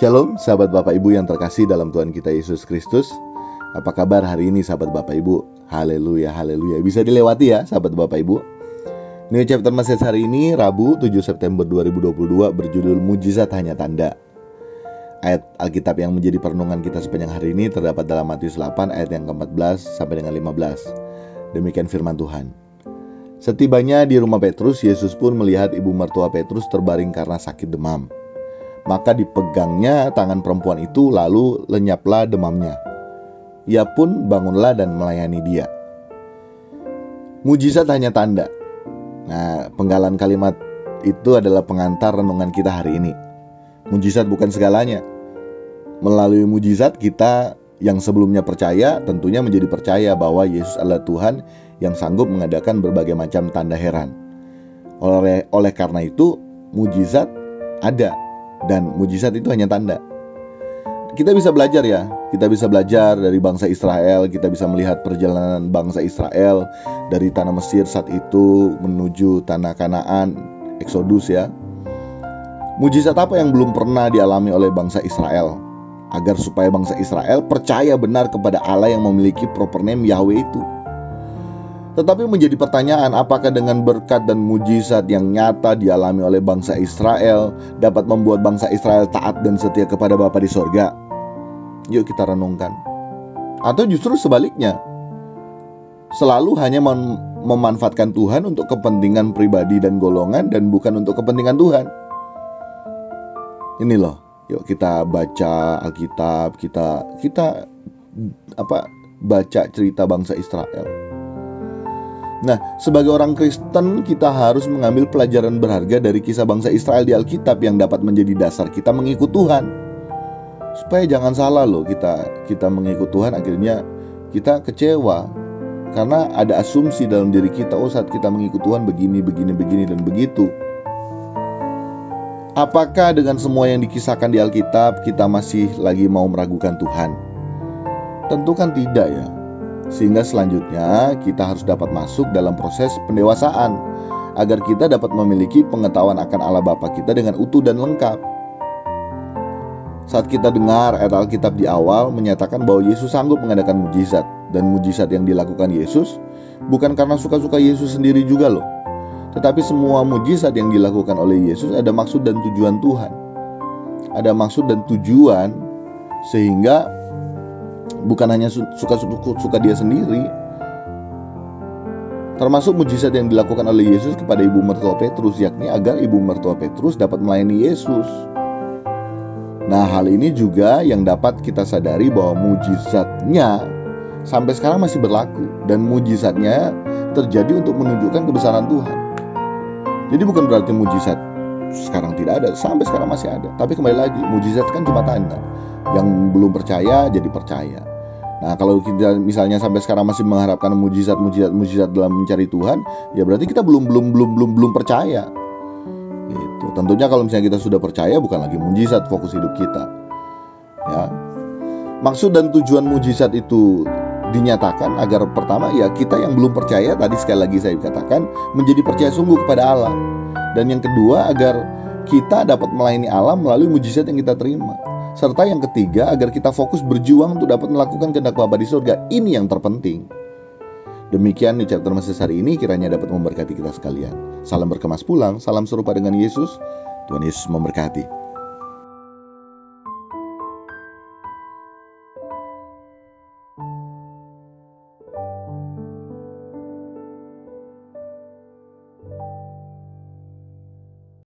Shalom sahabat Bapak Ibu yang terkasih dalam Tuhan kita Yesus Kristus. Apa kabar hari ini sahabat Bapak Ibu? Haleluya, haleluya. Bisa dilewati ya sahabat Bapak Ibu. New Chapter Message hari ini Rabu 7 September 2022 berjudul Mujizat Hanya Tanda. Ayat Alkitab yang menjadi perenungan kita sepanjang hari ini terdapat dalam Matius 8 ayat yang ke-14 sampai dengan 15. Demikian firman Tuhan. Setibanya di rumah Petrus, Yesus pun melihat ibu mertua Petrus terbaring karena sakit demam. Maka dipegangnya tangan perempuan itu, lalu lenyaplah demamnya. Ia pun bangunlah dan melayani dia. Mujizat hanya tanda. Nah, penggalan kalimat itu adalah pengantar renungan kita hari ini. Mujizat bukan segalanya. Melalui mujizat kita yang sebelumnya percaya tentunya menjadi percaya bahwa Yesus adalah Tuhan yang sanggup mengadakan berbagai macam tanda heran. Oleh karena itu, mujizat ada. Dan mujizat itu hanya tanda. Kita bisa belajar ya. Kita bisa belajar dari bangsa Israel. Kita bisa melihat perjalanan bangsa Israel dari tanah Mesir saat itu menuju tanah Kanaan, Exodus ya. Mujizat apa yang belum pernah dialami oleh bangsa Israel, agar supaya bangsa Israel percaya benar kepada Allah yang memiliki proper name Yahweh itu. Tetapi menjadi pertanyaan, apakah dengan berkat dan mujizat yang nyata dialami oleh bangsa Israel dapat membuat bangsa Israel taat dan setia kepada Bapa di sorga? Yuk kita renungkan. Atau justru sebaliknya, selalu hanya memanfaatkan Tuhan untuk kepentingan pribadi dan golongan dan bukan untuk kepentingan Tuhan. Ini loh, yuk kita baca Alkitab, kita baca cerita bangsa Israel. Nah, sebagai orang Kristen kita harus mengambil pelajaran berharga dari kisah bangsa Israel di Alkitab yang dapat menjadi dasar kita mengikut Tuhan. Supaya jangan salah loh, kita mengikut Tuhan akhirnya kita kecewa karena ada asumsi dalam diri kita, oh saat kita mengikut Tuhan begini dan begitu. Apakah dengan semua yang dikisahkan di Alkitab kita masih lagi mau meragukan Tuhan? Tentu kan tidak ya. Sehingga selanjutnya kita harus dapat masuk dalam proses pendewasaan agar kita dapat memiliki pengetahuan akan Allah Bapa kita dengan utuh dan lengkap. Saat kita dengar ayat Alkitab di awal menyatakan bahwa Yesus sanggup mengadakan mujizat, dan mujizat yang dilakukan Yesus bukan karena suka-suka Yesus sendiri juga loh. Tetapi semua mujizat yang dilakukan oleh Yesus ada maksud dan tujuan Tuhan. Ada maksud dan tujuan sehingga bukan hanya suka dia sendiri. Termasuk mujizat yang dilakukan oleh Yesus kepada ibu mertua Petrus, yakni agar ibu mertua Petrus dapat melayani Yesus. Nah, hal ini juga yang dapat kita sadari bahwa mujizatnya sampai sekarang masih berlaku, dan mujizatnya terjadi untuk menunjukkan kebesaran Tuhan. Jadi bukan berarti mujizat sekarang tidak ada, sampai sekarang masih ada. Tapi kembali lagi, mujizat kan cuma tanda. Yang belum percaya jadi percaya. Nah, kalau kita misalnya sampai sekarang masih mengharapkan mujizat dalam mencari Tuhan, ya berarti kita belum percaya. Gitu. Tentunya kalau misalnya kita sudah percaya, bukan lagi mujizat fokus hidup kita. Ya. Maksud dan tujuan mujizat itu dinyatakan agar pertama ya kita yang belum percaya, tadi sekali lagi saya katakan, menjadi percaya sungguh kepada Allah. Dan yang kedua agar kita dapat melayani Allah melalui mujizat yang kita terima. Serta yang ketiga, agar kita fokus berjuang untuk dapat melakukan kehendak Bapa di surga. Ini yang terpenting. Demikian di chapter Message hari ini, kiranya dapat memberkati kita sekalian. Salam berkemas pulang, salam serupa dengan Yesus. Tuhan Yesus memberkati.